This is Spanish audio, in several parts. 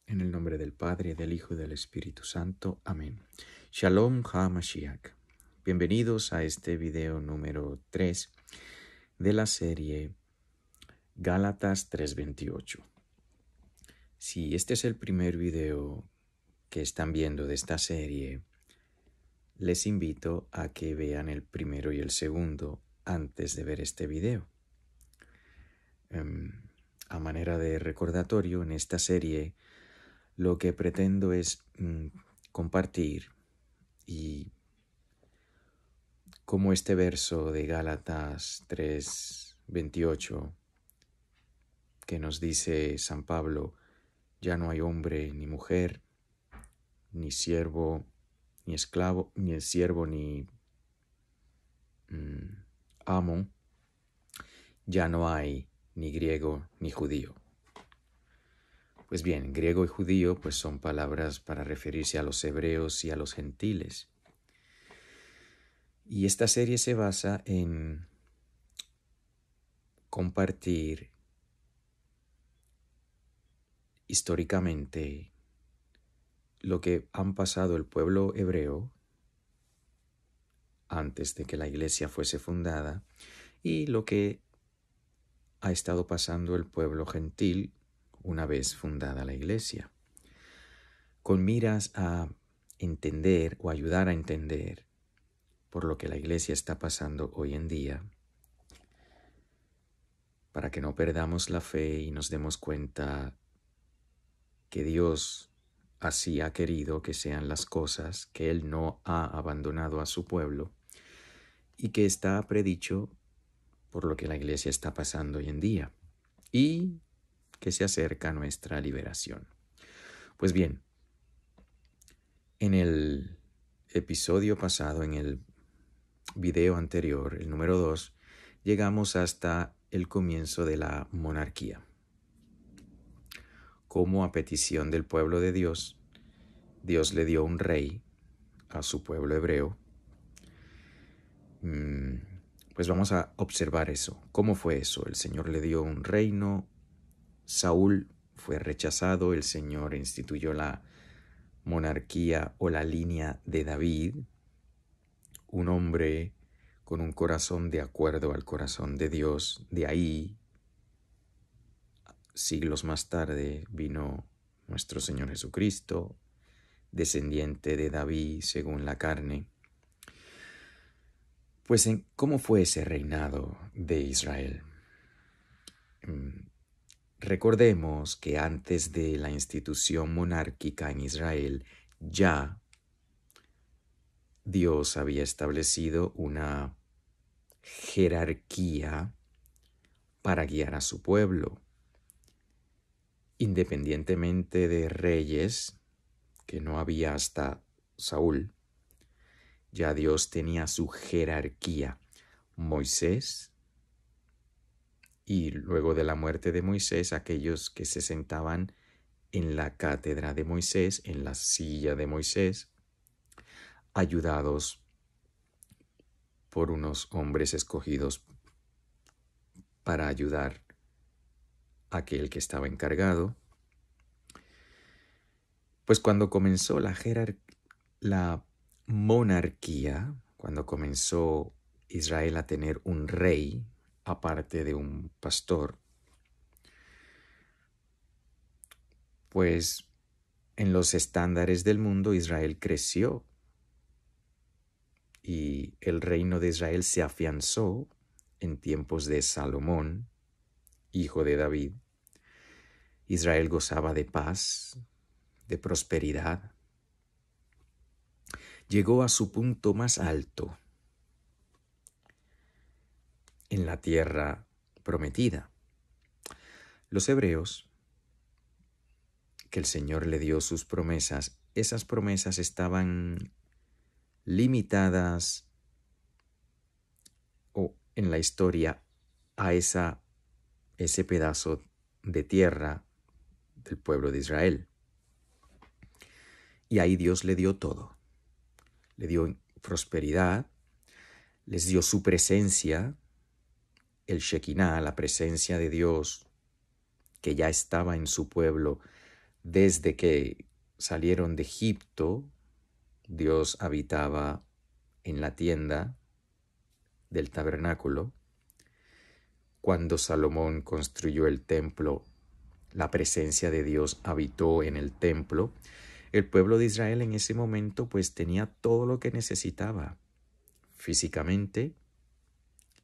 En el nombre del Padre, del Hijo y del Espíritu Santo. Amén. Shalom HaMashiach. Bienvenidos a este video número 3 de la serie Gálatas 3:28. Si este es el primer video que están viendo de esta serie, les invito a que vean el primero y el segundo antes de ver este video. A manera de recordatorio, en esta serie lo que pretendo es compartir y cómo este verso de Gálatas 3:28 que nos dice San Pablo: ya no hay hombre ni mujer, ni siervo ni esclavo, ni siervo ni amo, ya no hay ni griego ni judío. Pues bien, griego y judío pues son palabras para referirse a los hebreos y a los gentiles. Y esta serie se basa en compartir históricamente lo que han pasado el pueblo hebreo antes de que la iglesia fuese fundada y lo que ha estado pasando el pueblo gentil una vez fundada la iglesia, con miras a entender o ayudar a entender por lo que la iglesia está pasando hoy en día, para que no perdamos la fe y nos demos cuenta que Dios así ha querido que sean las cosas, que Él no ha abandonado a su pueblo y que está predicho por lo que la iglesia está pasando hoy en día y que se acerca nuestra liberación. Pues bien, en el episodio pasado, en el video anterior, el número 2, llegamos hasta el comienzo de la monarquía. Como a petición del pueblo de Dios, Dios le dio un rey a su pueblo hebreo. Pues vamos a observar eso. ¿Cómo fue eso? El Señor le dio un reino, Saúl fue rechazado, el Señor instituyó la monarquía o la línea de David, un hombre con un corazón de acuerdo al corazón de Dios. De ahí, siglos más tarde, vino nuestro Señor Jesucristo, descendiente de David según la carne. Pues, ¿cómo fue ese reinado de Israel? Recordemos que antes de la institución monárquica en Israel, ya Dios había establecido una jerarquía para guiar a su pueblo. Independientemente de reyes, que no había hasta Saúl, ya Dios tenía su jerarquía. Moisés, y luego de la muerte de Moisés, aquellos que se sentaban en la cátedra de Moisés, en la silla de Moisés, ayudados por unos hombres escogidos para ayudar a aquel que estaba encargado. Pues cuando comenzó la monarquía, cuando comenzó Israel a tener un rey, aparte de un pastor, pues en los estándares del mundo Israel creció y el reino de Israel se afianzó en tiempos de Salomón, hijo de David. Israel gozaba de paz, de prosperidad. Llegó a su punto más alto en la tierra prometida. Los hebreos, que el Señor le dio sus promesas, esas promesas estaban limitadas en la historia a ese pedazo de tierra del pueblo de Israel. Y ahí Dios le dio todo. Le dio prosperidad, les dio su presencia, el Shekinah, la presencia de Dios que ya estaba en su pueblo, Desde que salieron de Egipto, Dios habitaba en la tienda del tabernáculo. Cuando Salomón construyó el templo, la presencia de Dios habitó en el templo. El pueblo de Israel en ese momento pues tenía todo lo que necesitaba, físicamente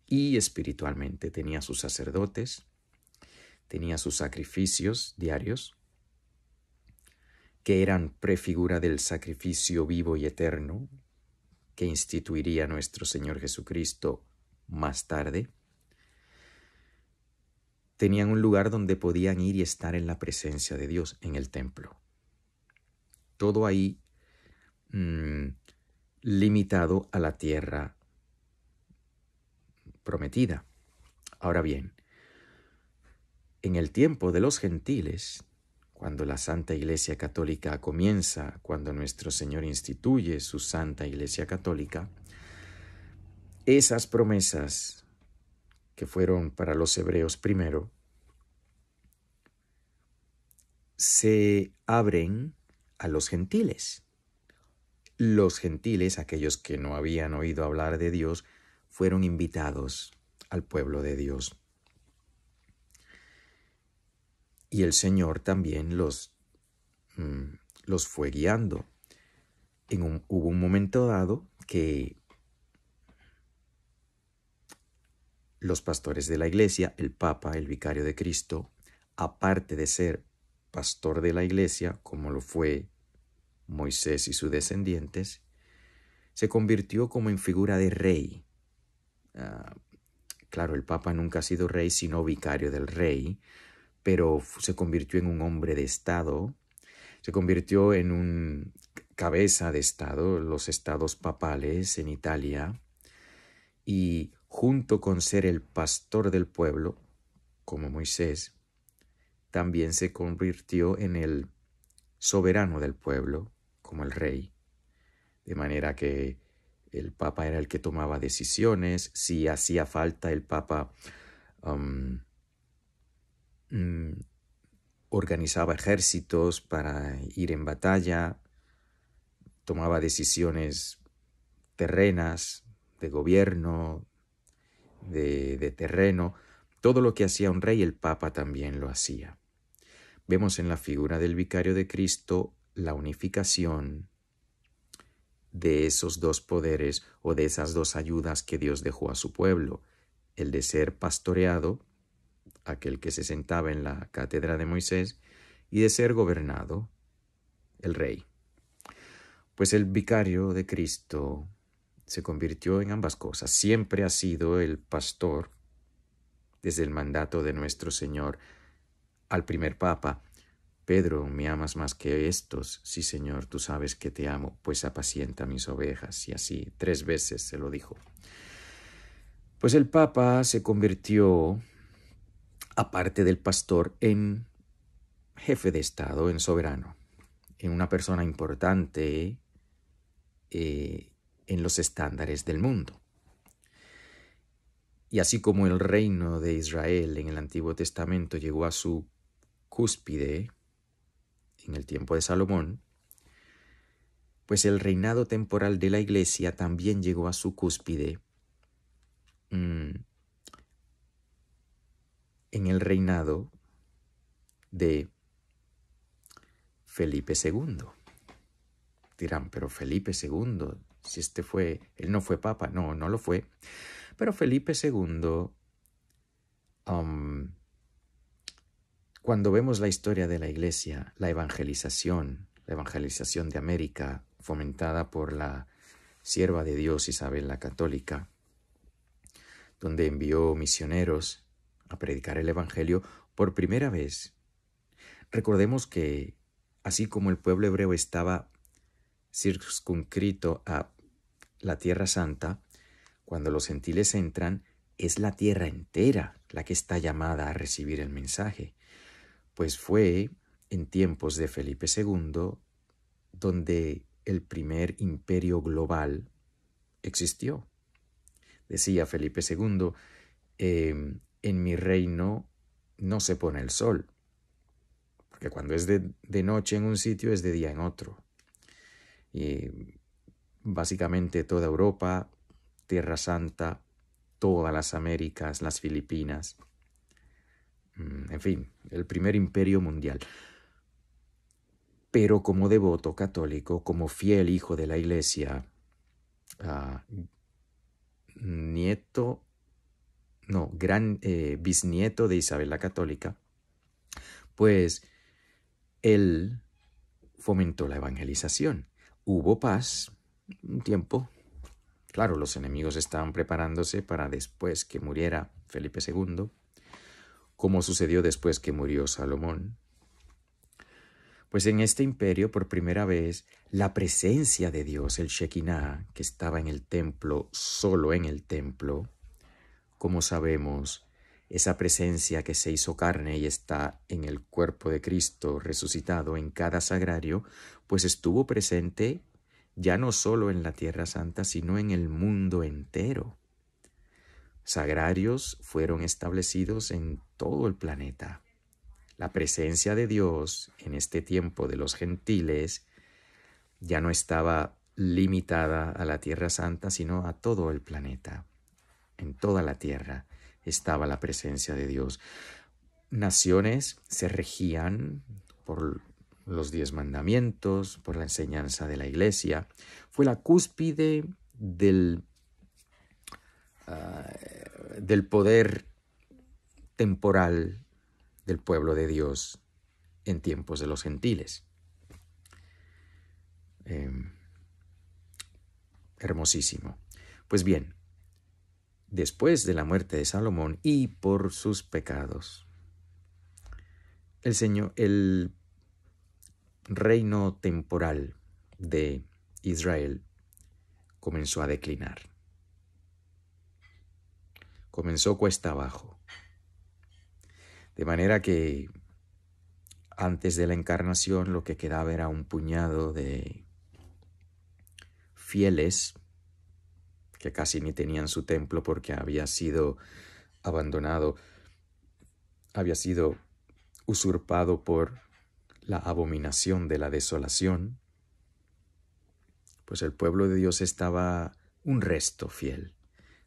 y espiritualmente. Tenía sus sacerdotes, tenía sus sacrificios diarios, que eran prefigura del sacrificio vivo y eterno que instituiría nuestro Señor Jesucristo más tarde. Tenían un lugar donde podían ir y estar en la presencia de Dios, en el templo. Todo ahí limitado a la tierra prometida. Ahora bien, en el tiempo de los gentiles, cuando la Santa Iglesia Católica comienza, cuando nuestro Señor instituye su Santa Iglesia Católica, esas promesas que fueron para los hebreos primero, se abren a los gentiles. Los gentiles, aquellos que no habían oído hablar de Dios, fueron invitados al pueblo de Dios. Y el Señor también los fue guiando. Hubo un momento dado que los pastores de la iglesia, el Papa, el Vicario de Cristo, aparte de ser pastor de la iglesia, como lo fue Moisés y sus descendientes, se convirtió como en figura de rey. Claro, el Papa nunca ha sido rey, sino vicario del rey, pero se convirtió en un hombre de Estado, se convirtió en un cabeza de Estado, los estados papales en Italia, y junto con ser el pastor del pueblo, como Moisés, también se convirtió en el soberano del pueblo, como el rey, de manera que el Papa era el que tomaba decisiones. Si hacía falta, el Papa organizaba ejércitos para ir en batalla, tomaba decisiones terrenas, de gobierno, de terreno. Todo lo que hacía un rey, el Papa también lo hacía. Vemos en la figura del Vicario de Cristo la unificación de esos dos poderes o de esas dos ayudas que Dios dejó a su pueblo, el de ser pastoreado, aquel que se sentaba en la cátedra de Moisés, y de ser gobernado, el rey. Pues el Vicario de Cristo se convirtió en ambas cosas. Siempre ha sido el pastor desde el mandato de nuestro Señor al primer Papa. Pedro, ¿me amas más que estos? Sí, Señor, tú sabes que te amo, pues apacienta mis ovejas. Y así 3 veces se lo dijo. Pues el Papa se convirtió, aparte del pastor, en jefe de Estado, en soberano, en una persona importante en los estándares del mundo. Y así como el reino de Israel en el Antiguo Testamento llegó a su cúspide en el tiempo de Salomón, pues el reinado temporal de la Iglesia también llegó a su cúspide en el reinado de Felipe II. Dirán, pero Felipe II, si él no fue papa. No, no lo fue. Pero Felipe II, cuando vemos la historia de la Iglesia, la evangelización de América, fomentada por la sierva de Dios Isabel la Católica, donde envió misioneros a predicar el Evangelio por primera vez. Recordemos que, así como el pueblo hebreo estaba circunscrito a la Tierra Santa, cuando los gentiles entran, es la tierra entera la que está llamada a recibir el mensaje. Pues fue en tiempos de Felipe II donde el primer imperio global existió. Decía Felipe II, en mi reino no se pone el sol, porque porque cuando es de noche en un sitio es de día en otro. Y básicamente toda Europa, Tierra Santa, todas las Américas, las Filipinas, en fin, el primer imperio mundial. Pero como devoto católico, como fiel hijo de la Iglesia, bisnieto de Isabel la Católica, pues él fomentó la evangelización. Hubo paz un tiempo. Claro, los enemigos estaban preparándose para después que muriera Felipe II, como sucedió después que murió Salomón. Pues en este imperio, por primera vez, la presencia de Dios, el Shekinah, que estaba en el templo, solo en el templo, como sabemos, esa presencia que se hizo carne y está en el cuerpo de Cristo resucitado en cada sagrario, pues estuvo presente ya no solo en la Tierra Santa, sino en el mundo entero. Sagrarios fueron establecidos en todo el planeta. La presencia de Dios en este tiempo de los gentiles ya no estaba limitada a la Tierra Santa, sino a todo el planeta. En toda la tierra estaba la presencia de Dios. Naciones se regían por los 10 mandamientos, por la enseñanza de la Iglesia. Fue la cúspide del poder temporal del pueblo de Dios en tiempos de los gentiles. Hermosísimo. Pues bien, después de la muerte de Salomón y por sus pecados, el reino temporal de Israel comenzó a declinar. Comenzó cuesta abajo. De manera que antes de la encarnación lo que quedaba era un puñado de fieles que casi ni tenían su templo porque había sido abandonado, había sido usurpado por la abominación de la desolación. Pues el pueblo de Dios estaba un resto fiel,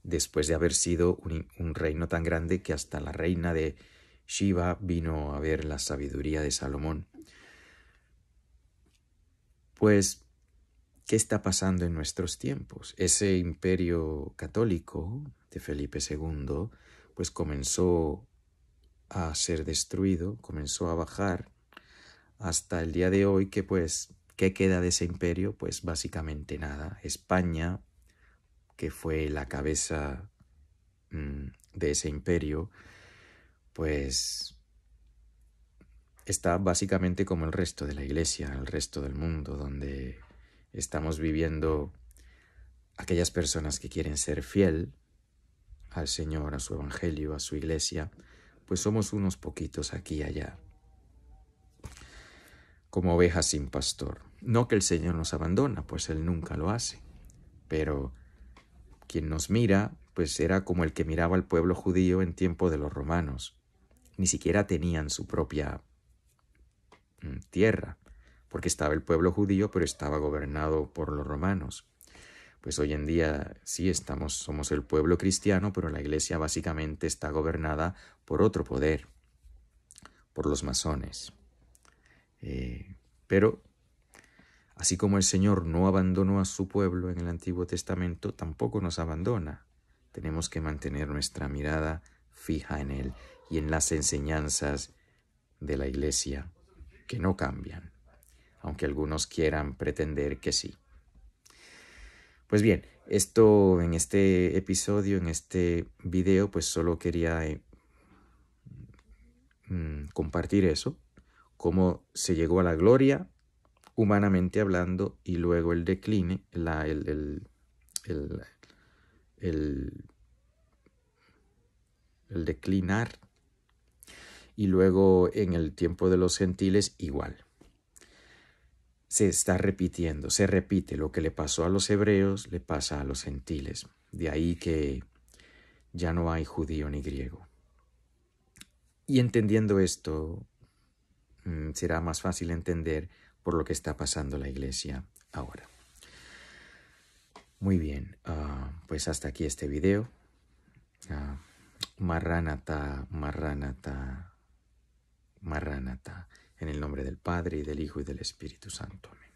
después de haber sido un reino tan grande que hasta la reina de Shiva vino a ver la sabiduría de Salomón. Pues, ¿qué está pasando en nuestros tiempos? Ese imperio católico de Felipe II, pues comenzó a ser destruido, comenzó a bajar hasta el día de hoy que pues, ¿qué queda de ese imperio? Pues básicamente nada. España, que fue la cabeza de ese imperio, pues está básicamente como el resto de la Iglesia, el resto del mundo, donde estamos viviendo aquellas personas que quieren ser fiel al Señor, a su Evangelio, a su Iglesia, pues somos unos poquitos aquí y allá, como ovejas sin pastor. No que el Señor nos abandona, pues Él nunca lo hace, pero quien nos mira, pues era como el que miraba al pueblo judío en tiempo de los romanos. Ni siquiera tenían su propia tierra, porque estaba el pueblo judío, pero estaba gobernado por los romanos. Pues hoy en día sí somos el pueblo cristiano, pero la Iglesia básicamente está gobernada por otro poder, por los masones. Pero así como el Señor no abandonó a su pueblo en el Antiguo Testamento, tampoco nos abandona. Tenemos que mantener nuestra mirada fija en Él y en las enseñanzas de la Iglesia, que no cambian, aunque algunos quieran pretender que sí. Pues bien, esto en este episodio, en este video, pues solo quería compartir eso, cómo se llegó a la gloria, humanamente hablando, y luego el decline, el declinar, y luego en el tiempo de los gentiles igual. Se está repitiendo, se repite lo que le pasó a los hebreos, le pasa a los gentiles. De ahí que ya no hay judío ni griego. Y entendiendo esto, será más fácil entender por lo que está pasando la iglesia ahora. Muy bien, pues hasta aquí este video. Maranatha, Maranatha, Maranatha, en el nombre del Padre, y del Hijo, y del Espíritu Santo. Amén.